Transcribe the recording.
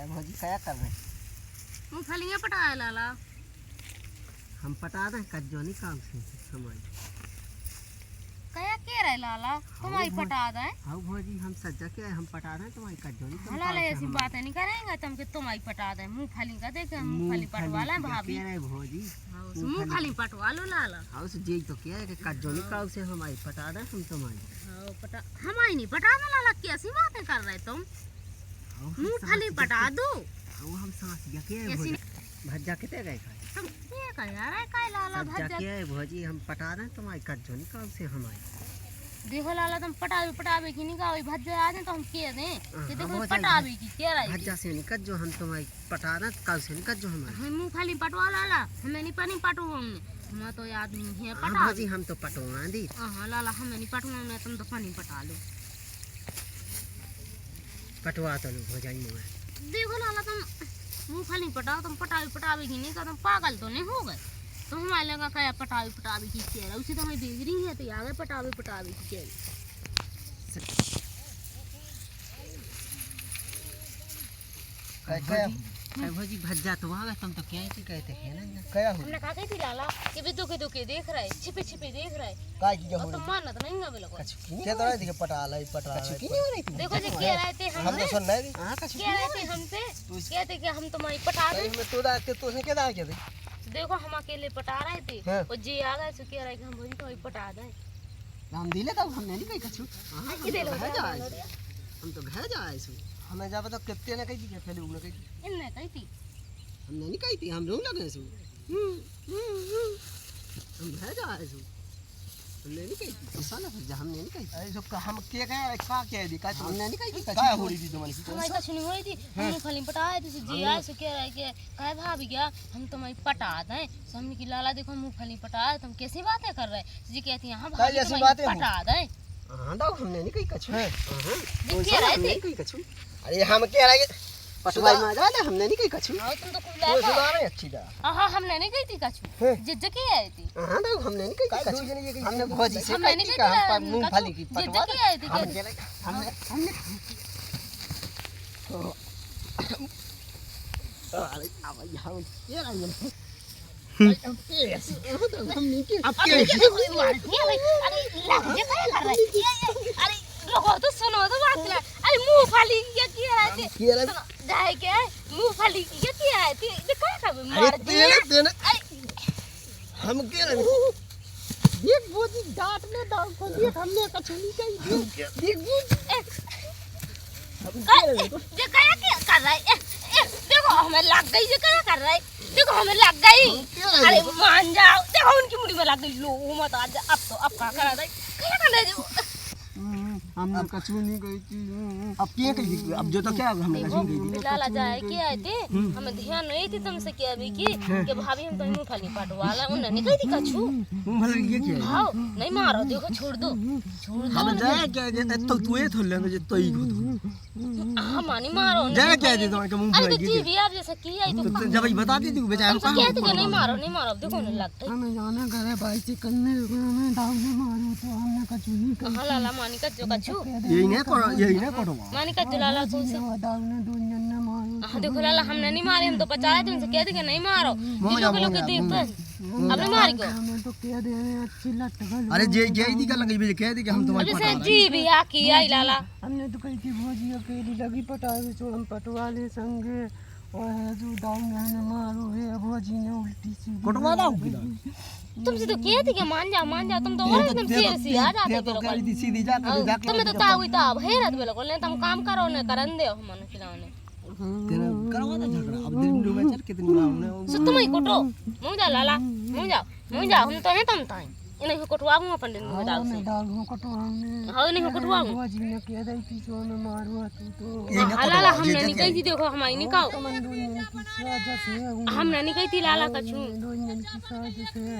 भौजी क्या कर रहे हैं? मूंगफलियां पटाए लाला। हम पटा रहे कज्जो नहीं काम से हमारी कया के रहे लाला तुम्हारी पटा दे। हाँ भौजी हम सज्जा के हम पटा रहे हैं तुम्हारी कज्जो नहीं काम लाला ऐसी बातें नहीं करेंगे तुम कि तुम्हारी पटा दे। मूंगफली का देखे मूंगफली पटवा ले भाभी। कह रहे भौजी मूंगफली पटवा लो लाला। हाँ उस जी तो क्या है कि कज्जो नहीं काम से हमारी पटा रहे हम तुम्हारी। हाँ पटा हमारी नहीं पटा दो लाला। कैसी बातें कर रहे तुम? मूंगफली पटा दो। वो हम सांस या के भौजी भज्जा कितने गए खाए तुम ये कह यार काय लाला सज्जा भज्जा के भौजी हम पटा रहे हैं तुम्हारी कज्जो नहीं काम से हमारी। देखो लाला तुम पटावे की नहीं गाओ भज्जा आ जाए तो हम कह दें कि देखो पटावे की कह रही भज्जा से नहीं कज्जो हम तुम्हारी पटा रहे हैं कल से नहीं कज्जो हमारी। हम मूंगफली पटवा लाला हमें नहीं पानी पटवा हमने मैं तो आदमी है हाँ पटा भौजी हम तो पटवा दी। हाँ लाला हमें नहीं पटवा तुम तो पानी पटा लो। पटवा तो लो भौजाई मुँह देखो लाला तुम मूंगफली पटाओ तुम पटावे की नहीं का तुम पागल तो नहीं हो गए। तो हमारे लगा क्या पटावे की कह रहा उसी तो हमें देख रही है तो आ गए पटावे की कह रही भौजी भज्जा तो आ गए तुम तो क्या ही कहते हैं ना क्या हो हमने कहा थी लाला कि भी दुखे देख रहे छिपे देख रहे काय की और तुम मानत नहीं है बिल्कुल। क्या तो रही थी पटा लाई की नहीं हो रही थी। देखो जी कह रहे थे हम तो सुन रहे कह रहे थे हमसे कहते कि हम तुम्हारी पटा दें। मैं तो दाते तो उसने क्या दाल किया थी। देखो हम अकेले पटा रहे थे हाँ। और जी आ गए तो कह रहे कि हम भौजी तुम्हारी पटा दें। हम दिले तब हमने नहीं कही कछु हम तो घर जाए सु हमें जा बता कितने ने कही थी पहले उन्होंने कही थी इनने कही थी हमने नहीं कही थी हम रूम लगे सु हम घर जाए सु हमने नहीं कही थी ऐसा ना फिर हमने नहीं कही अरे जो हम क्या क्या दी का हमने नहीं कही थी क्या हो रही थी तुम्हारी हमारी कछु नहीं हुई थी। मूंगफली पटाए थे जी आए से कह रहे कि कहे भाभी क्या हम तुम्हारी पटा दें। तो हमने की लाला देखो मूंगफली पटाए तुम कैसी बातें कर रहे जी कहती हैं हाँ भाभी ऐसी तुम्हारी बातें पटा दें। हां दाऊ हमने नहीं कही कछु देख कह रहे थे कही कछु अरे हम क्या रहे पटवाई में जा हमने नहीं कही कछु हाँ तुम तो खूब तो लाया सुना रहे अच्छी दा हाँ हमने नहीं गई थी कछु जिज्ज की आई थी। हां दाऊ हमने नहीं कही काय कछु दूसरे ने ये हमने भौजी से हमने नहीं कही गई का हम थी मूंगफली की जिज्ज पटवा की आई थी हम कहती। क्या रहे हमने अरे अब यहाँ ये रही है हमने की अब क्या अरे लग ये क्या कर रहे अरे लोगों तो सुनो तो बात ना। अरे मूंगफली ये क्या है क्या रहे जाए क्या मूंगफली ये क्या है ये क्या कर मार अरे तेरे हम क्या रहे देख भौजी डांट में दाऊ को देख हमने कछु नहीं कही देख हम क्या रहे ये क्या कर रहा है देखो हमें लग गई ये क्या कर रहा है देखो हमें लग गई। अरे मान जाओ देखो उनकी मुड़ी में लग गई लो मत आज अब क्या कर रहा है क्या कर रहा है हमने कछु नहीं कही थी अब क्या कही अब जो तो क्या हमने कही थी लाला जाए के आए थे हमें ध्यान नहीं थी तुमसे क्या भी की कि भाभी हम तो मूंगफली पटवाला उन्होंने नहीं कही थी कछु भले ये क्या है हाँ नहीं मारो देखो छोड़ दो हम जाए क्या तो तू ये थोड़ लेंगे तो ही हाँ मानी मारो जाए क्या दे तुम्हारे मुंह अरे में तो जी भी आप जैसा की आई तो तो जब ये बता दी तू बेचारा तुमसे कहते कि नहीं मारो देखो नहीं लगता हमें जाना घर है भाई से करने हमें दाऊ ने मारो तो हमने कछु नहीं कही हाँ लाला मानी का जो कछु यही ना करो मानी का जो लाला को से दाऊ ने दुनिया ने मारो हाँ देखो लाला हमने नहीं मारे हम तो बचाए तुमसे कहते कि नहीं मारो लोग देख पर अब नहीं मारी को हमें तो कह दे रहे हैं अच्छी लट गल अरे जे जय दी का लगी भी कह दी कि हम तुम्हारे जैसे जी भी आकी आई लाला हमने तो कही थी भौजी अकेली लगी पटावे तो हम पटवा ले संगे और है जो दाऊ ने मारो है भौजी ने उल्टी सी कटवा दाऊ तुमसे तो कहते कि मान जाओ तुम तो और एकदम सीरियस आ जाते तो कह दी सीधी जाके जाके तुम्हें तो ताऊ ता हैरत बिल्कुल नहीं तुम काम करो ने करन दे हम खिलाने तेरा करवा दे झगड़ा अब दिन में चल कितनी हमने सो तुम ही कोटो मुंह जा लाला मुंह जा हम तो है तुम ताई इन्हें कोटवा मुंह अपन दिन में डाल से दाऊ को कटवा ने हां नहीं कोटवा भौजी ने कह दी थी जो में मारो तू तो लाला हमने नहीं कही थी देखो हमारी नहीं कहो मन दुनिया की साजिश है हमने नहीं कही थी लाला कछु दुनिया की साजिश है